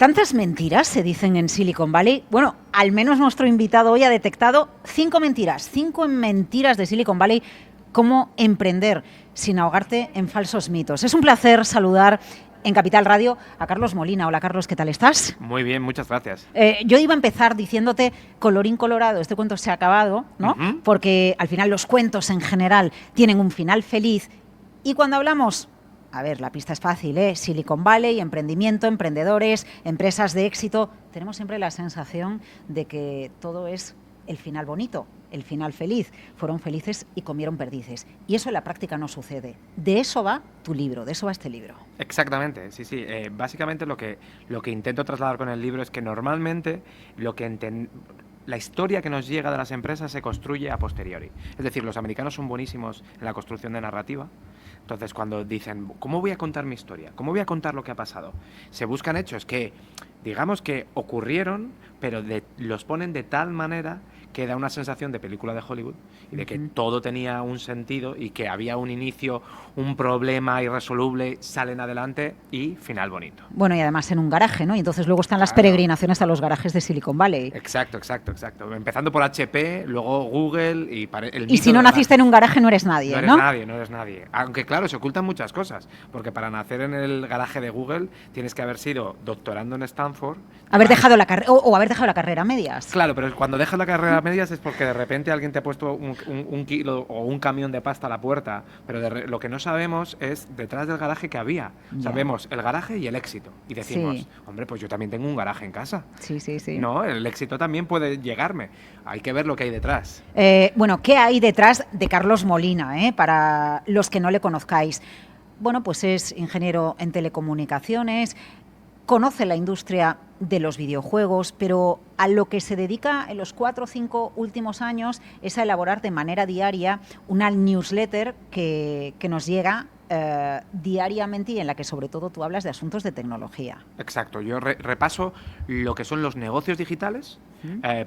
Tantas mentiras se dicen en Silicon Valley. Bueno, al menos nuestro invitado hoy ha detectado 5 mentiras de Silicon Valley. Cómo emprender sin ahogarte en falsos mitos. Es un placer saludar en Capital Radio a Carlos Molina. Hola Carlos, ¿qué tal estás? Muy bien, muchas gracias. Yo iba a empezar diciéndote, colorín colorado, este cuento se ha acabado, ¿no? Porque al final los cuentos en general tienen un final feliz. Y cuando hablamos, a ver, la pista es fácil, Silicon Valley, emprendimiento, emprendedores, empresas de éxito, tenemos siempre la sensación de que todo es el final bonito, el final feliz. Fueron felices y comieron perdices. Y eso en la práctica no sucede. De eso va tu libro, de eso va este libro. Exactamente, sí. Básicamente lo que intento trasladar con el libro es que normalmente la historia que nos llega de las empresas se construye a posteriori. Es decir, los americanos son buenísimos en la construcción de narrativa. Entonces, cuando dicen, ¿cómo voy a contar mi historia? ¿Cómo voy a contar lo que ha pasado? Se buscan hechos que, digamos que ocurrieron, pero los ponen de tal manera que da una sensación de película de Hollywood y de que todo tenía un sentido y que había un inicio, un problema irresoluble, salen adelante y final bonito. Bueno, y además en un garaje, ¿no? Y entonces luego están las peregrinaciones a los garajes de Silicon Valley. Exacto. Empezando por HP, luego Google y y si no naciste en un garaje no eres nadie, ¿no? No eres nadie. Aunque claro, se ocultan muchas cosas, porque para nacer en el garaje de Google tienes que haber sido doctorando en Stanford. Haber dejado la carrera o haber dejado la carrera a medias. Claro, pero cuando dejas la carrera a medias es porque de repente alguien te ha puesto un kilo o un camión de pasta a la puerta, pero lo que no sabemos es detrás del garaje que había. Sabemos el garaje y el éxito. Y decimos, hombre, pues yo también tengo un garaje en casa. Sí. No, el éxito también puede llegarme. Hay que ver lo que hay detrás. Bueno, ¿qué hay detrás de Carlos Molina, para los que no le conozcáis? Bueno, pues es ingeniero en telecomunicaciones, conoce la industria de los videojuegos, pero a lo que se dedica en los 4 o 5 últimos años es a elaborar de manera diaria una newsletter que nos llega diariamente y en la que sobre todo tú hablas de asuntos de tecnología. Exacto, yo repaso lo que son los negocios digitales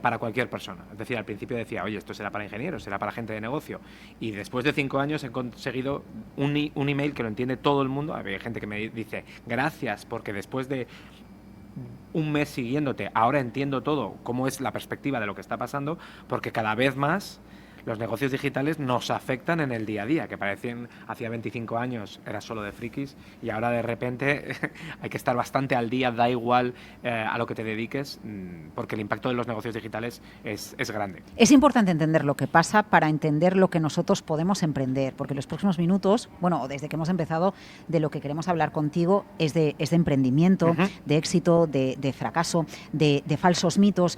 para cualquier persona. Es decir, al principio decía, oye, esto será para ingenieros, será para gente de negocio. Y después de 5 años he conseguido un email que lo entiende todo el mundo. Hay gente que me dice, gracias, porque después de un mes siguiéndote, ahora entiendo todo, cómo es la perspectiva de lo que está pasando, porque cada vez más los negocios digitales nos afectan en el día a día, que parecían, hacía 25 años era solo de frikis y ahora de repente hay que estar bastante al día, da igual a lo que te dediques, porque el impacto de los negocios digitales es grande. Es importante entender lo que pasa para entender lo que nosotros podemos emprender, porque en los próximos minutos, bueno, desde que hemos empezado, de lo que queremos hablar contigo es de emprendimiento, de éxito, de fracaso, de falsos mitos.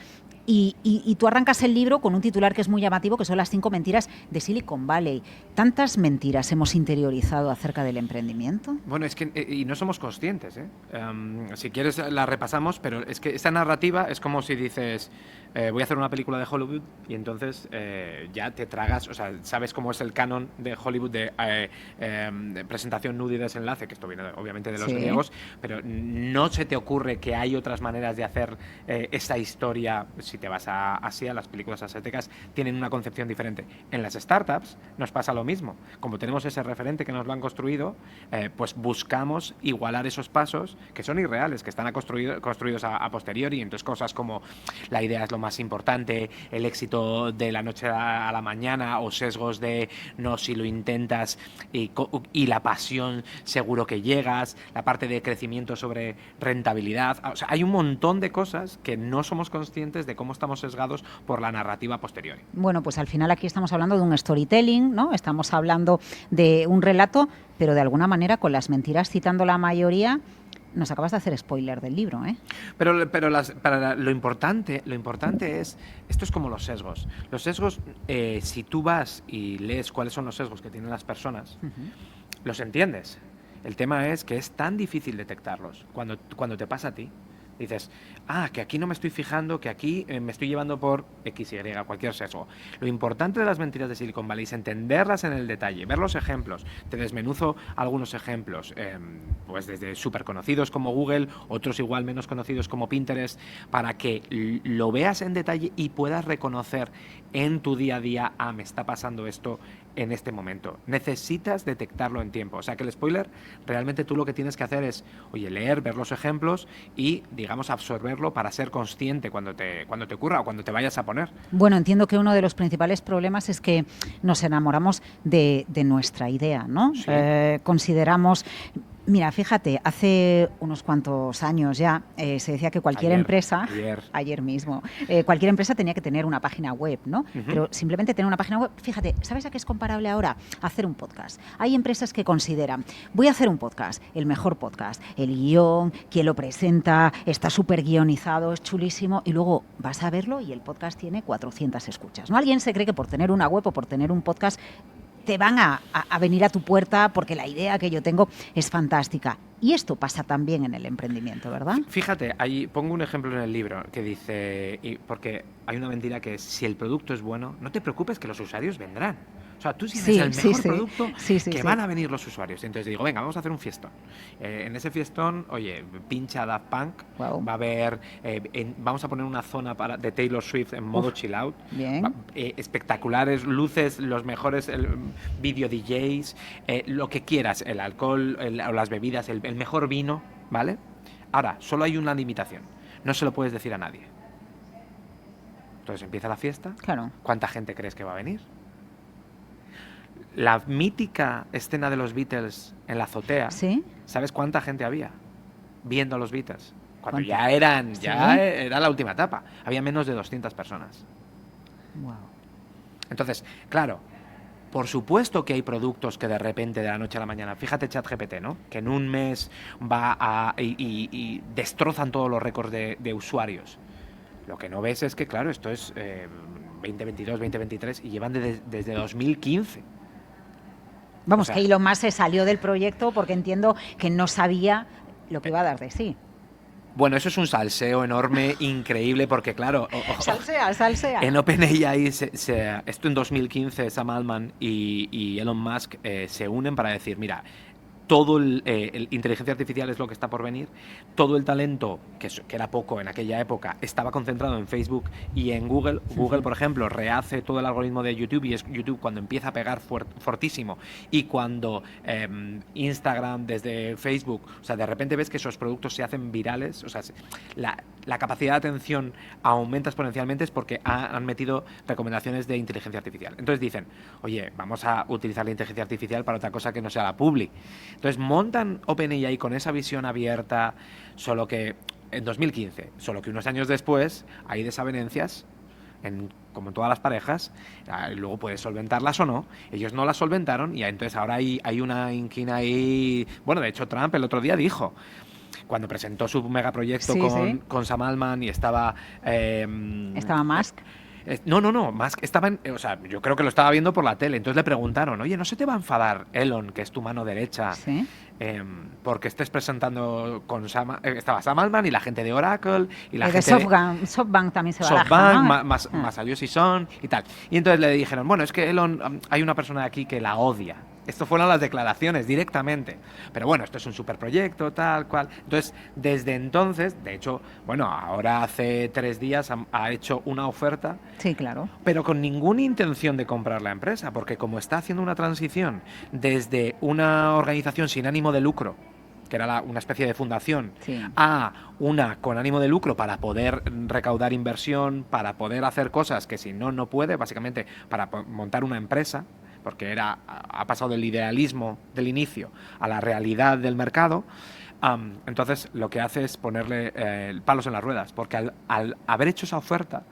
Y tú arrancas el libro con un titular que es muy llamativo, que son las 5 mentiras de Silicon Valley. ¿Tantas mentiras hemos interiorizado acerca del emprendimiento? Bueno, es que y no somos conscientes, si quieres la repasamos, pero es que esta narrativa es como si dices, voy a hacer una película de Hollywood y entonces ya te tragas, o sea, sabes cómo es el canon de Hollywood de presentación, nudo y desenlace, que esto viene obviamente de los griegos, pero no se te ocurre que hay otras maneras de hacer esa historia. Si te vas a Asia, las películas asiáticas tienen una concepción diferente. En las startups nos pasa lo mismo. Como tenemos ese referente que nos lo han construido, pues buscamos igualar esos pasos que son irreales, que están construidos a posteriori. Entonces cosas como la idea es lo más importante, el éxito de la noche a la mañana, o sesgos de no, si lo intentas y la pasión seguro que llegas, la parte de crecimiento sobre rentabilidad. O sea, hay un montón de cosas que no somos conscientes de cómo estamos sesgados por la narrativa posterior. Bueno, pues al final aquí estamos hablando de un storytelling, ¿no? Estamos hablando de un relato, pero de alguna manera con las mentiras citando la mayoría. Nos acabas de hacer spoiler del libro, ¿eh? Pero lo importante es, esto es como los sesgos. Los sesgos, si tú vas y lees cuáles son los sesgos que tienen las personas, los entiendes. El tema es que es tan difícil detectarlos cuando te pasa a ti. Dices, que aquí no me estoy fijando, que aquí me estoy llevando por X, Y, cualquier sesgo. Lo importante de las mentiras de Silicon Valley es entenderlas en el detalle, ver los ejemplos. Te desmenuzo algunos ejemplos, pues desde súper conocidos como Google, otros igual menos conocidos como Pinterest, para que lo veas en detalle y puedas reconocer en tu día a día, me está pasando esto en este momento. Necesitas detectarlo en tiempo. O sea que el spoiler, realmente tú lo que tienes que hacer es, oye, leer, ver los ejemplos y, digamos, absorberlo para ser consciente cuando te ocurra o cuando te vayas a poner. Bueno, entiendo que uno de los principales problemas es que nos enamoramos de nuestra idea, ¿no? Sí. Consideramos... Mira, fíjate, hace unos cuantos años ya se decía que cualquier empresa, ayer mismo, cualquier empresa tenía que tener una página web, ¿no? Pero simplemente tener una página web, fíjate, ¿sabes a qué es comparable ahora? Hacer un podcast. Hay empresas que consideran, voy a hacer un podcast, el mejor podcast, el guión, quien lo presenta, está súper guionizado, es chulísimo, y luego vas a verlo y el podcast tiene 400 escuchas, ¿no? Alguien se cree que por tener una web o por tener un podcast te van a venir a tu puerta porque la idea que yo tengo es fantástica. Y esto pasa también en el emprendimiento, ¿verdad? Fíjate, ahí pongo un ejemplo en el libro que dice, porque hay una mentira que es, si el producto es bueno, no te preocupes que los usuarios vendrán. O sea, tú tienes el mejor producto que van a venir los usuarios. Y entonces digo, venga, vamos a hacer un fiestón. En ese fiestón, oye, pincha Daft Punk, va a haber, vamos a poner una zona de Taylor Swift en modo chill out. Bien. Espectaculares, luces, los mejores video DJs, lo que quieras, el alcohol, o las bebidas, el mejor vino, ¿vale? Ahora, solo hay una limitación. No se lo puedes decir a nadie. Entonces empieza la fiesta. Claro. ¿Cuánta gente crees que va a venir? La mítica escena de los Beatles en la azotea, ¿sí? ¿Sabes cuánta gente había viendo a los Beatles? Cuando ¿Cuánta? ya era la última etapa. Había menos de 200 personas. Wow. Entonces, claro, por supuesto que hay productos que de repente, de la noche a la mañana, fíjate ChatGPT, ¿no? Que en un mes va y destrozan todos los récords de usuarios. Lo que no ves es que, claro, esto es 2022, 2023 y llevan desde 2015. Vamos, que Elon Musk se salió del proyecto porque entiendo que no sabía lo que iba a dar de sí. Bueno, eso es un salseo enorme, increíble, porque claro... Salsea. En OpenAI, esto en 2015, Sam Altman y Elon Musk se unen para decir, mira, todo el inteligencia artificial es lo que está por venir, todo el talento, que era poco en aquella época, estaba concentrado en Facebook y en Google. Google, por ejemplo, rehace todo el algoritmo de YouTube y es YouTube cuando empieza a pegar fortísimo. Y cuando Instagram, desde Facebook, o sea, de repente ves que esos productos se hacen virales, o sea, la capacidad de atención aumenta exponencialmente es porque han metido recomendaciones de inteligencia artificial. Entonces dicen, oye, vamos a utilizar la inteligencia artificial para otra cosa que no sea la publi. Entonces montan OpenAI con esa visión abierta, solo que en 2015, solo que unos años después hay desavenencias, como en todas las parejas, y luego puedes solventarlas o no. Ellos no las solventaron y entonces ahora hay una inquina ahí. Bueno, de hecho Trump el otro día dijo, cuando presentó su megaproyecto con Sam Altman y estaba... ¿Estaba Musk? No, Musk estaba o sea, yo creo que lo estaba viendo por la tele. Entonces le preguntaron, oye, ¿no se te va a enfadar Elon, que es tu mano derecha, porque estés presentando con estaba Sam Altman y la gente de Oracle y la gente de SoftBank también se baraja, SoftBank, ¿no? Masayoshi Son y tal. Y entonces le dijeron, bueno, es que Elon, hay una persona de aquí que la odia. Esto fueron las declaraciones directamente. Pero bueno, esto es un superproyecto, tal cual. Entonces, desde entonces, de hecho, bueno, ahora hace 3 días ha hecho una oferta. Sí, claro. Pero con ninguna intención de comprar la empresa, porque como está haciendo una transición desde una organización sin ánimo de lucro, que era una especie de fundación, a una con ánimo de lucro para poder recaudar inversión, para poder hacer cosas que si no puede, básicamente para montar una empresa, porque ha pasado del idealismo del inicio a la realidad del mercado. Entonces lo que hace es ponerle palos en las ruedas, porque al haber hecho esa oferta,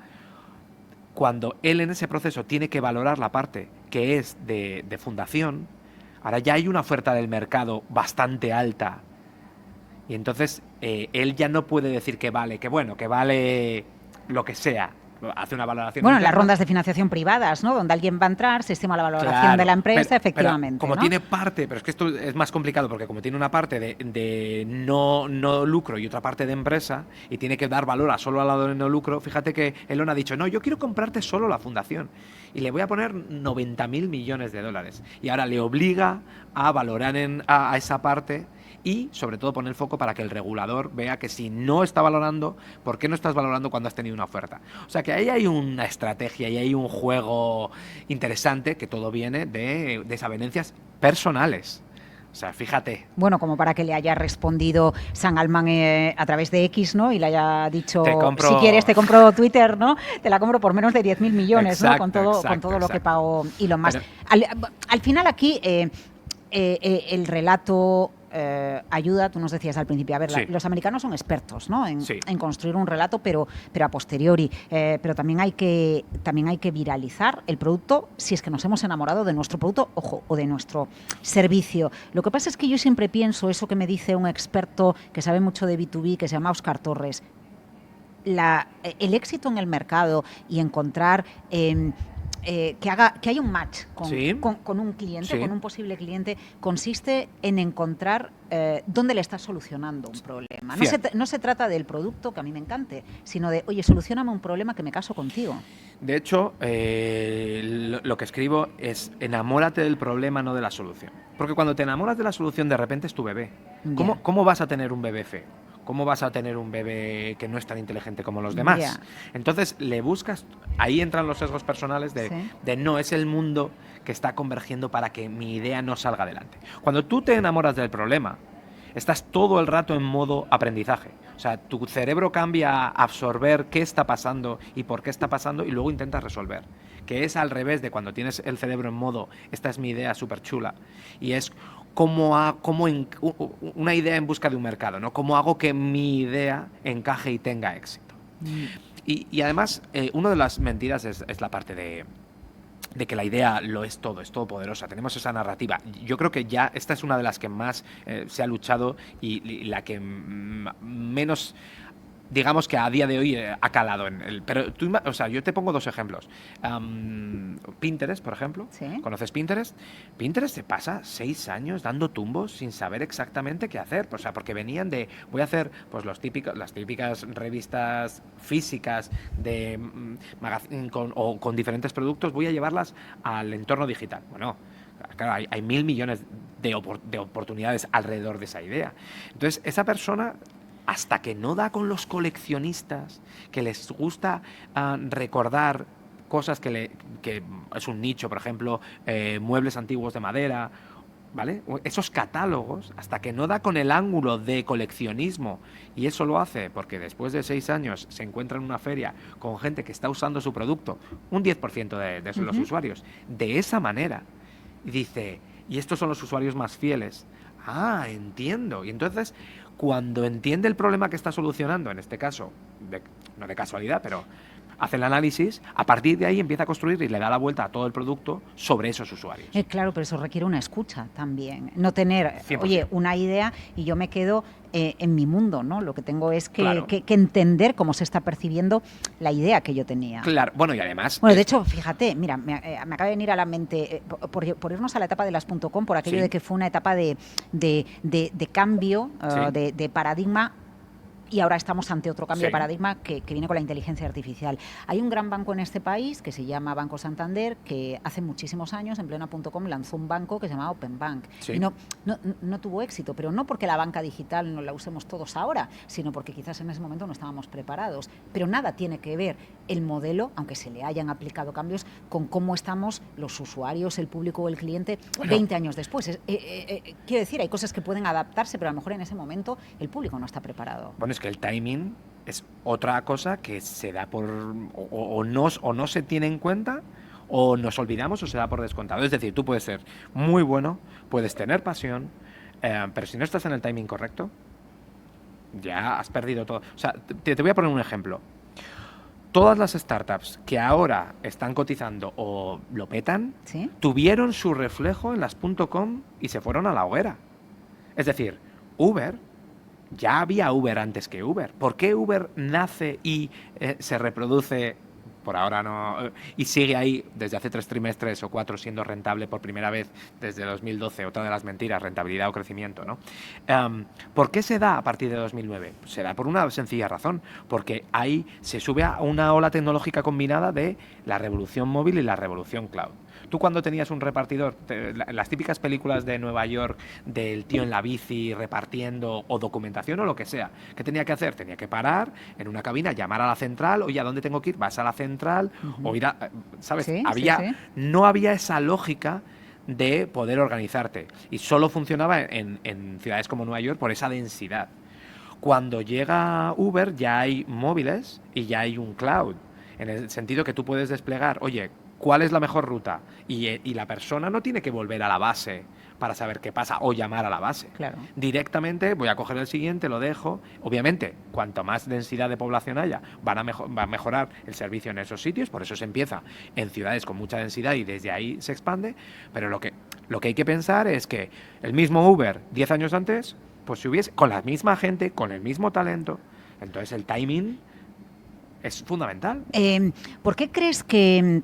cuando él en ese proceso tiene que valorar la parte que es de fundación, ahora ya hay una oferta del mercado bastante alta y entonces él ya no puede decir que vale lo que sea. Hace una valoración. Bueno, las rondas de financiación privadas, ¿no? Donde alguien va a entrar, se estima la valoración de la empresa, efectivamente. Pero como ¿no? tiene parte, pero es que esto es más complicado porque como tiene una parte de no lucro y otra parte de empresa y tiene que dar valor solo al lado de no lucro, fíjate que Elon ha dicho, no, yo quiero comprarte solo la fundación y le voy a poner 90.000 millones de dólares. Y ahora le obliga a valorar a esa parte y sobre todo pone el foco para que el regulador vea que si no está valorando, ¿por qué no estás valorando cuando has tenido una oferta? O sea que ahí hay una estrategia y hay un juego interesante que todo viene de desavenencias personales. O sea, fíjate. Bueno, como para que le haya respondido San Altman a través de X, ¿no? Y le haya dicho, si quieres te compro Twitter, ¿no? Te la compro por menos de 10.000 millones, exacto, ¿no? Con todo lo que pagó Elon Musk. Al final aquí el relato ayuda, tú nos decías al principio, a ver, sí. Los americanos son expertos, ¿no? En construir un relato, pero a posteriori. Pero también hay que viralizar el producto si es que nos hemos enamorado de nuestro producto, ojo, o de nuestro servicio. Lo que pasa es que yo siempre pienso eso que me dice un experto que sabe mucho de B2B, que se llama Óscar Torres. El éxito en el mercado y encontrar que haya un match con un cliente, con un posible cliente, consiste en encontrar dónde le estás solucionando un problema. No se trata del producto, que a mí me encante, sino de, oye, solucióname un problema que me caso contigo. De hecho, lo que escribo es enamórate del problema, no de la solución. Porque cuando te enamoras de la solución, de repente es tu bebé. Yeah. ¿Cómo vas a tener un bebé feo? ¿Cómo vas a tener un bebé que no es tan inteligente como los demás? Yeah. Entonces, le buscas, ahí entran los sesgos personales de no es el mundo que está convergiendo para que mi idea no salga adelante. Cuando tú te enamoras del problema, estás todo el rato en modo aprendizaje. O sea, tu cerebro cambia a absorber qué está pasando y por qué está pasando y luego intentas resolver. Que es al revés de cuando tienes el cerebro en modo, esta es mi idea súper chula, y es una idea en busca de un mercado, ¿no? ¿Cómo hago que mi idea encaje y tenga éxito? Y además, una de las mentiras es la parte de que la idea es todopoderosa. Tenemos esa narrativa. Yo creo que ya esta es una de las que más se ha luchado y la que menos, digamos que a día de hoy ha calado en el. Pero tú, o sea, yo te pongo dos ejemplos. Pinterest, por ejemplo. ¿Sí? ¿Conoces Pinterest? Pinterest se pasa 6 años dando tumbos sin saber exactamente qué hacer. O sea, porque venían de, voy a hacer pues las típicas revistas físicas de con diferentes productos, voy a llevarlas al entorno digital. Bueno, claro, hay 1.000 millones de oportunidades alrededor de esa idea. Entonces, esa persona, hasta que no da con los coleccionistas, que les gusta recordar cosas que es un nicho, por ejemplo, muebles antiguos de madera, ¿vale? Esos catálogos, hasta que no da con el ángulo de coleccionismo, y eso lo hace porque después de 6 años se encuentra en una feria con gente que está usando su producto, un 10% de los usuarios, de esa manera, y dice, y estos son los usuarios más fieles. Ah, entiendo. Y entonces, cuando entiende el problema que está solucionando, en este caso, no de casualidad, pero hace el análisis, a partir de ahí empieza a construir y le da la vuelta a todo el producto sobre esos usuarios. Claro, pero eso requiere una escucha también. No tener, 100%. Oye, una idea y yo me quedo en mi mundo, ¿no? Lo que tengo es Claro. que entender cómo se está percibiendo la idea que yo tenía. Claro, bueno, y además... Bueno, de hecho, fíjate, mira, me acaba de venir a la mente, por irnos a la etapa de las .com, por aquello Sí. de que fue una etapa de cambio, Sí. de paradigma. Y ahora estamos ante otro cambio Sí. de paradigma que viene con la inteligencia artificial. Hay un gran banco en este país que se llama Banco Santander, que hace muchísimos años, en plena.com, lanzó un banco que se llamaba Open Bank. Sí. Y no tuvo éxito, pero no porque la banca digital no la usemos todos ahora, sino porque quizás en ese momento no estábamos preparados. Pero nada tiene que ver el modelo, aunque se le hayan aplicado cambios, con cómo estamos los usuarios, el público o el cliente 20 años después. Quiero decir, hay cosas que pueden adaptarse, pero a lo mejor en ese momento el público no está preparado. Bueno, es que el timing es otra cosa que se da por... o no se tiene en cuenta, o nos olvidamos o se da por descontado. Es decir, tú puedes ser muy bueno, puedes tener pasión, pero si no estás en el timing correcto, ya has perdido todo. O sea, te voy a poner un ejemplo. Todas las startups que ahora están cotizando o lo petan, ¿Sí? tuvieron su reflejo en las .com y se fueron a la hoguera. Es decir, Uber, ya había Uber antes que Uber. ¿Por qué Uber nace y se reproduce, por ahora no, y sigue ahí desde hace 3 trimestres o 4 siendo rentable por primera vez desde 2012? Otra de las mentiras, rentabilidad o crecimiento, ¿no? ¿Por qué se da a partir de 2009? Se da por una sencilla razón, porque ahí se sube a una ola tecnológica combinada de la revolución móvil y la revolución cloud. Tú cuando tenías un repartidor, las típicas películas de Nueva York del tío en la bici repartiendo o documentación o lo que sea, ¿qué tenía que hacer? Tenía que parar en una cabina, llamar a la central, oye, ¿a dónde tengo que ir? Vas a la central o ir a... ¿Sabes? Sí, No había esa lógica de poder organizarte y solo funcionaba en ciudades como Nueva York por esa densidad. Cuando llega Uber ya hay móviles y ya hay un cloud, en el sentido que tú puedes desplegar, oye, ¿cuál es la mejor ruta? Y la persona no tiene que volver a la base para saber qué pasa o llamar a la base. Claro. Directamente voy a coger el siguiente, lo dejo. Obviamente, cuanto más densidad de población haya, va a mejorar el servicio en esos sitios, por eso se empieza en ciudades con mucha densidad y desde ahí se expande, pero lo que hay que pensar es que el mismo Uber 10 años antes, pues si hubiese, con la misma gente, con el mismo talento, entonces el timing es fundamental. ¿Por qué crees que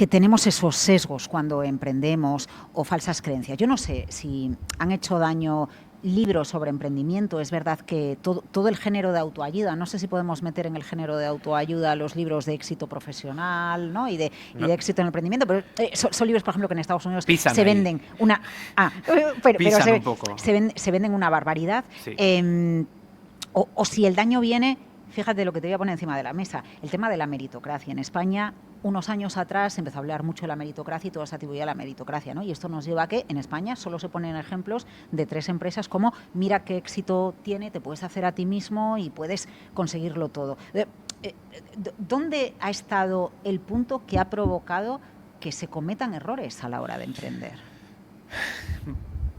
tenemos esos sesgos cuando emprendemos o falsas creencias? Yo no sé si han hecho daño libros sobre emprendimiento. Es verdad que todo el género de autoayuda, no sé si podemos meter en el género de autoayuda los libros de éxito profesional, ¿no? y de éxito en el emprendimiento, pero son libros, por ejemplo, que en Estados Unidos Pisan se ahí. venden una... pero un poco. se venden una barbaridad. Sí. O si el daño viene... Fíjate lo que te voy a poner encima de la mesa, el tema de la meritocracia. En España, unos años atrás, se empezó a hablar mucho de la meritocracia y todo se atribuía a la meritocracia, ¿no? Y esto nos lleva a que en España solo se ponen ejemplos de 3 empresas como mira qué éxito tiene, te puedes hacer a ti mismo y puedes conseguirlo todo. ¿Dónde ha estado el punto que ha provocado que se cometan errores a la hora de emprender?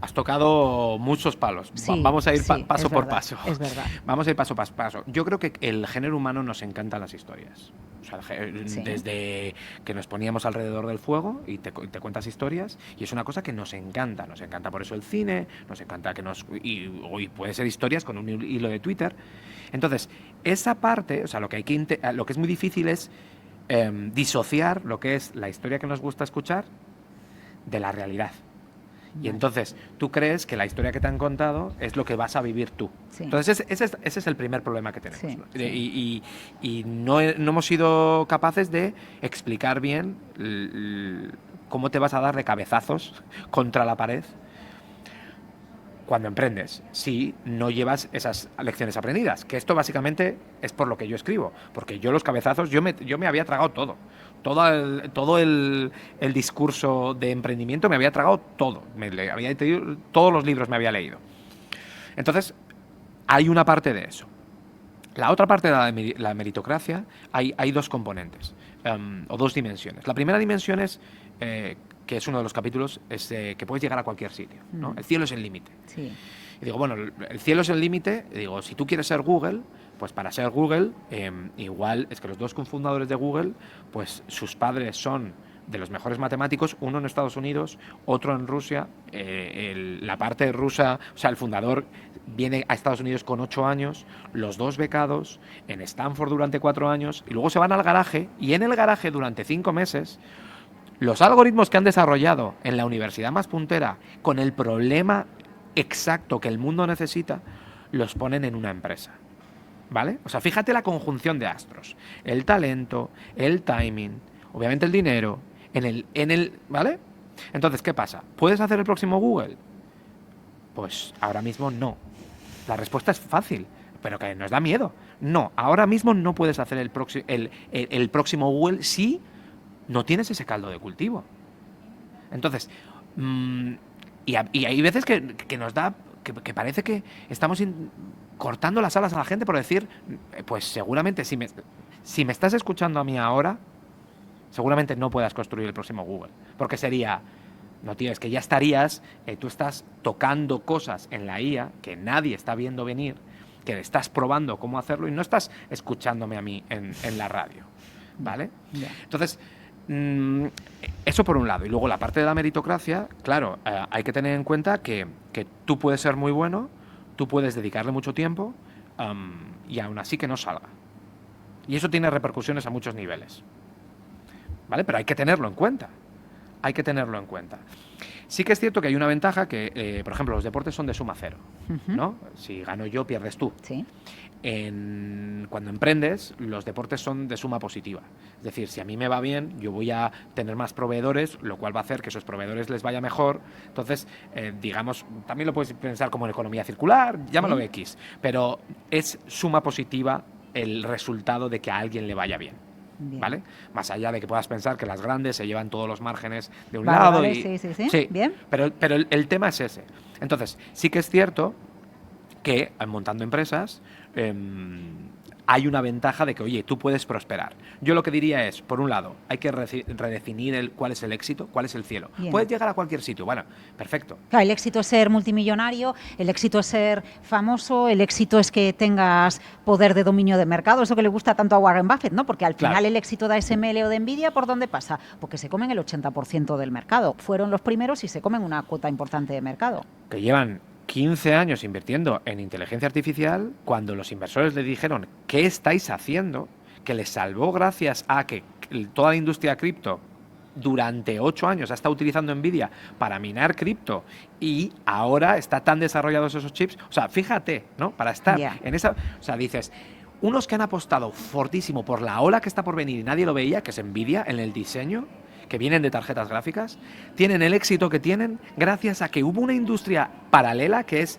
Has tocado muchos palos. Sí, vamos a ir paso por verdad, paso. Es verdad. Vamos a ir paso por paso. Yo creo que el género humano nos encantan las historias. O sea, Sí. desde que nos poníamos alrededor del fuego y te cuentas historias, y es una cosa que nos encanta. Nos encanta por eso el cine, nos encanta que y puede ser historias con un hilo de Twitter. Entonces, esa parte, o sea, lo que es muy difícil es disociar lo que es la historia que nos gusta escuchar de la realidad. Y entonces tú crees que la historia que te han contado es lo que vas a vivir tú. Sí. Entonces ese es el primer problema que tenemos. Sí, ¿No? sí. Y no hemos sido capaces de explicar bien cómo te vas a dar de cabezazos contra la pared cuando emprendes, si no llevas esas lecciones aprendidas. Que esto básicamente es por lo que yo escribo. Porque yo los cabezazos, yo me había tragado todo. Todo el discurso de emprendimiento me había tragado todo. Todos los libros me había leído. Entonces, hay una parte de eso. La otra parte de la meritocracia, hay 2 componentes, o 2 dimensiones. La primera dimensión es, que es uno de los capítulos, es que puedes llegar a cualquier sitio, ¿no? El cielo es el límite. Sí. Y digo, bueno, el cielo es el límite. Digo, si tú quieres ser Google, pues para ser Google, igual es que los 2 cofundadores de Google, pues sus padres son de los mejores matemáticos, uno en Estados Unidos, otro en Rusia. La parte rusa, o sea, el fundador viene a Estados Unidos con 8 años, los 2 becados, en Stanford durante 4 años, y luego se van al garaje, y en el garaje durante 5 meses, los algoritmos que han desarrollado en la universidad más puntera, con el problema exacto que el mundo necesita, los ponen en una empresa. ¿Vale? O sea, fíjate la conjunción de astros. El talento, el timing, obviamente el dinero, ¿vale? Entonces, ¿qué pasa? ¿Puedes hacer el próximo Google? Pues ahora mismo no. La respuesta es fácil, pero que nos da miedo. No, ahora mismo no puedes hacer el próximo Google si no tienes ese caldo de cultivo. Entonces, y hay veces que nos da, que parece que estamos cortando las alas a la gente por decir, pues seguramente si me estás escuchando a mí ahora, seguramente no puedas construir el próximo Google. Porque sería, no tío, es que ya estarías, tú estás tocando cosas en la IA que nadie está viendo venir, que estás probando cómo hacerlo y no estás escuchándome a mí en la radio. ¿Vale? Yeah. Entonces, eso por un lado. Y luego la parte de la meritocracia, claro, hay que tener en cuenta que tú puedes ser muy bueno, tú puedes dedicarle mucho tiempo y aún así que no salga. Y eso tiene repercusiones a muchos niveles. ¿Vale? Pero hay que tenerlo en cuenta. Hay que tenerlo en cuenta. Sí que es cierto que hay una ventaja que, por ejemplo, los deportes son de suma cero, ¿no? Si gano yo, pierdes tú. Sí. En cuando emprendes, los deportes son de suma positiva. Es decir, si a mí me va bien, yo voy a tener más proveedores, lo cual va a hacer que esos proveedores les vaya mejor. Entonces, digamos, también lo puedes pensar como en economía circular, llámalo X, pero es suma positiva el resultado de que a alguien le vaya bien. ¿Vale? Más allá de que puedas pensar que las grandes se llevan todos los márgenes de un lado. Vale, sí. Bien. Pero el tema es ese. Entonces, sí que es cierto que montando empresas hay una ventaja de que, oye, tú puedes prosperar. Yo lo que diría es, por un lado, hay que redefinir cuál es el éxito, cuál es el cielo. Bien. Puedes llegar a cualquier sitio, bueno, perfecto. Claro, el éxito es ser multimillonario, el éxito es ser famoso, el éxito es que tengas poder de dominio de mercado, eso que le gusta tanto a Warren Buffett, ¿no? Porque al final el éxito de ASML o de Nvidia, ¿por dónde pasa? Porque se comen el 80% del mercado. Fueron los primeros y se comen una cuota importante de mercado. Que llevan 15 años invirtiendo en inteligencia artificial, cuando los inversores le dijeron ¿qué estáis haciendo?, que les salvó gracias a que toda la industria cripto durante 8 años ha estado utilizando Nvidia para minar cripto y ahora está tan desarrollados esos chips. O sea, fíjate, ¿no? Para estar en esa... O sea, dices, unos que han apostado fortísimo por la ola que está por venir y nadie lo veía, que es Nvidia en el diseño, que vienen de tarjetas gráficas, tienen el éxito que tienen gracias a que hubo una industria paralela, que es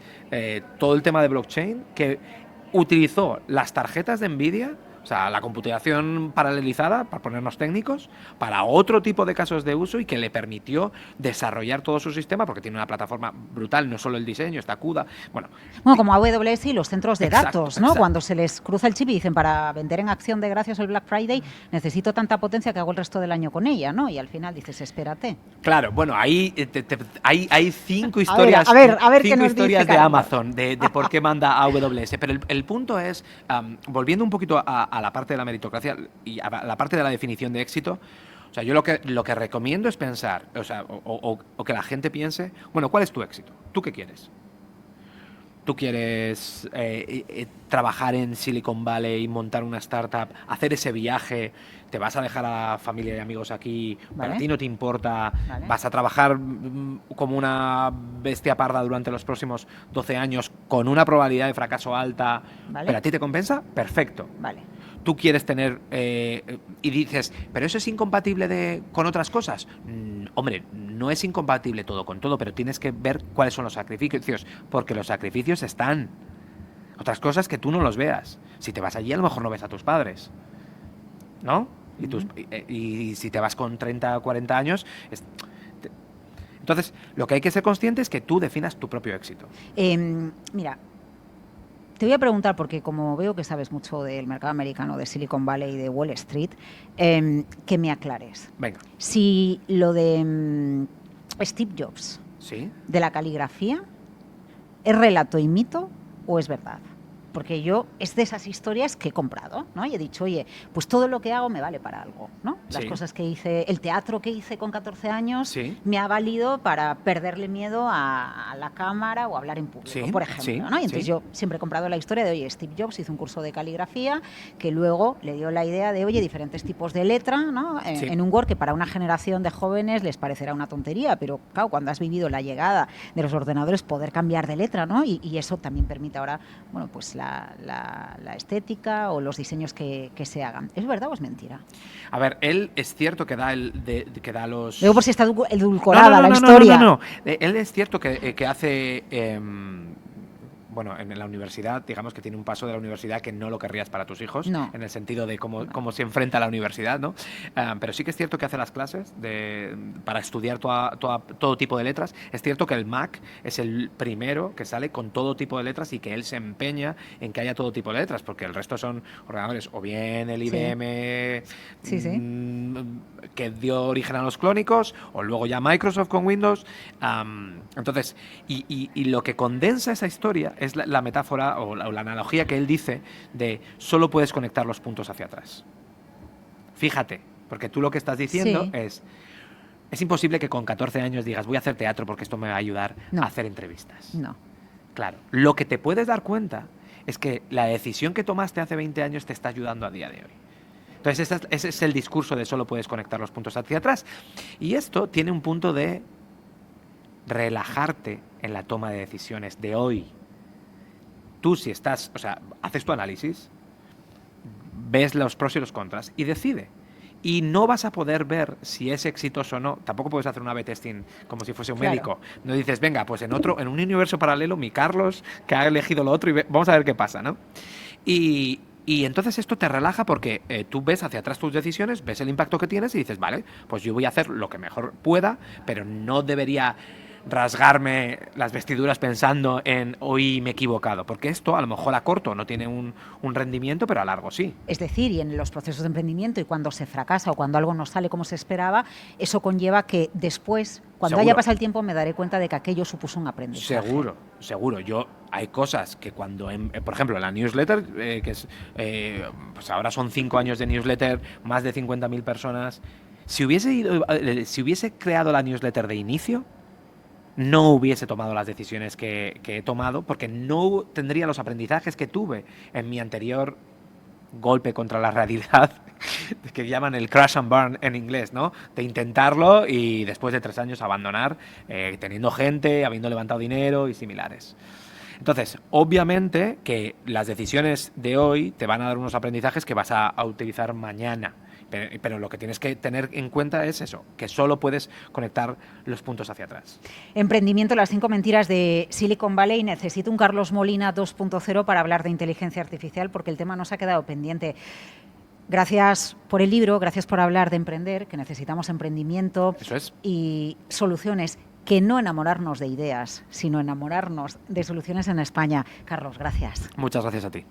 todo el tema de blockchain, que utilizó las tarjetas de Nvidia, o sea, la computación paralelizada, para ponernos técnicos, para otro tipo de casos de uso y que le permitió desarrollar todo su sistema, porque tiene una plataforma brutal, no solo el diseño, está CUDA. Bueno, como AWS y los centros de datos, ¿no? Cuando se les cruza el chip y dicen, para vender en acción de gracias el Black Friday, necesito tanta potencia que hago el resto del año con ella, ¿no? Y al final dices, espérate. Claro, bueno, ahí hay 5 historias, a ver, cinco historias de Amazon, de por qué manda AWS. Pero el punto es, volviendo un poquito a la parte de la meritocracia y a la parte de la definición de éxito, o sea, yo lo que recomiendo es pensar, o sea, o que la gente piense, bueno, ¿cuál es tu éxito? ¿Tú qué quieres? ¿Tú quieres trabajar en Silicon Valley, montar una startup, hacer ese viaje? ¿Te vas a dejar a familia y amigos aquí? ¿Para ti no te importa? ¿Vas a trabajar como una bestia parda durante los próximos 12 años con una probabilidad de fracaso alta? ¿Pero a ti te compensa? Perfecto. Tú quieres tener... y dices, ¿pero eso es incompatible con otras cosas? Hombre, no es incompatible todo con todo, pero tienes que ver cuáles son los sacrificios, porque los sacrificios están. Otras cosas que tú no los veas. Si te vas allí, a lo mejor no ves a tus padres, ¿no? Y si te vas con 30 o 40 años... Entonces, lo que hay que ser consciente es que tú definas tu propio éxito. Mira, te voy a preguntar, porque como veo que sabes mucho del mercado americano, de Silicon Valley y de Wall Street, que me aclares. Venga. Si lo de Steve Jobs, de la caligrafía, ¿es relato y mito o es verdad? Porque yo es de esas historias que he comprado, ¿no? Y he dicho, oye, pues todo lo que hago me vale para algo, ¿no? Las cosas que hice, el teatro que hice con 14 años me ha valido para perderle miedo a la cámara o hablar en público, por ejemplo, ¿no? Y entonces yo siempre he comprado la historia de, oye, Steve Jobs hizo un curso de caligrafía que luego le dio la idea de, oye, diferentes tipos de letra, ¿no? En un Word que para una generación de jóvenes les parecerá una tontería, pero claro, cuando has vivido la llegada de los ordenadores, poder cambiar de letra, ¿no? Y eso también permite ahora, bueno, pues la estética o los diseños que se hagan. ¿Es verdad o es mentira? A ver, él es cierto que da los... Digo por si está edulcorada la historia. No. Él es cierto que hace... bueno, en la universidad, digamos que tiene un paso de la universidad que no lo querrías para tus hijos, en el sentido de cómo se enfrenta a la universidad, ¿no? Pero sí que es cierto que hace las clases para estudiar todo tipo de letras. Es cierto que el Mac es el primero que sale con todo tipo de letras y que él se empeña en que haya todo tipo de letras, porque el resto son ordenadores, o bien el IBM que dio origen a los clónicos, o luego ya Microsoft con Windows. Entonces, y lo que condensa esa historia es la metáfora o la analogía que él dice de solo puedes conectar los puntos hacia atrás. Fíjate, porque tú lo que estás diciendo es imposible que con 14 años digas voy a hacer teatro porque esto me va a ayudar a hacer entrevistas. No. Claro, lo que te puedes dar cuenta es que la decisión que tomaste hace 20 años te está ayudando a día de hoy. Entonces ese es el discurso de solo puedes conectar los puntos hacia atrás. Y esto tiene un punto de relajarte en la toma de decisiones de hoy. Tú si estás, o sea, haces tu análisis, ves los pros y los contras y decide. Y no vas a poder ver si es exitoso o no. Tampoco puedes hacer un A/B testing como si fuese un médico. No dices, venga, pues en un universo paralelo, mi Carlos, que ha elegido lo otro, y vamos a ver qué pasa, ¿no? Y entonces esto te relaja porque tú ves hacia atrás tus decisiones, ves el impacto que tienes y dices, vale, pues yo voy a hacer lo que mejor pueda, pero no debería rasgarme las vestiduras pensando en hoy me he equivocado, porque esto a lo mejor a corto no tiene un rendimiento, pero a largo sí. Es decir, y en los procesos de emprendimiento y cuando se fracasa o cuando algo no sale como se esperaba, eso conlleva que después, cuando Seguro. haya pasado el tiempo, me daré cuenta de que aquello supuso un aprendizaje. Seguro. Hay cosas que cuando, por ejemplo, la newsletter, que es, pues ahora son 5 años de newsletter, más de 50.000 personas. Si hubiese creado la newsletter de inicio, no hubiese tomado las decisiones que he tomado, porque no tendría los aprendizajes que tuve en mi anterior golpe contra la realidad, que llaman el crash and burn en inglés, ¿no? De intentarlo y después de 3 años abandonar, teniendo gente, habiendo levantado dinero y similares. Entonces, obviamente que las decisiones de hoy te van a dar unos aprendizajes que vas a utilizar mañana. Pero lo que tienes que tener en cuenta es eso, que solo puedes conectar los puntos hacia atrás. Emprendimiento, las 5 mentiras de Silicon Valley. Necesito un Carlos Molina 2.0 para hablar de inteligencia artificial, porque el tema nos ha quedado pendiente. Gracias por el libro, gracias por hablar de emprender, que necesitamos emprendimiento. Eso es. Y soluciones, que no enamorarnos de ideas, sino enamorarnos de soluciones en España. Carlos, gracias. Muchas gracias a ti.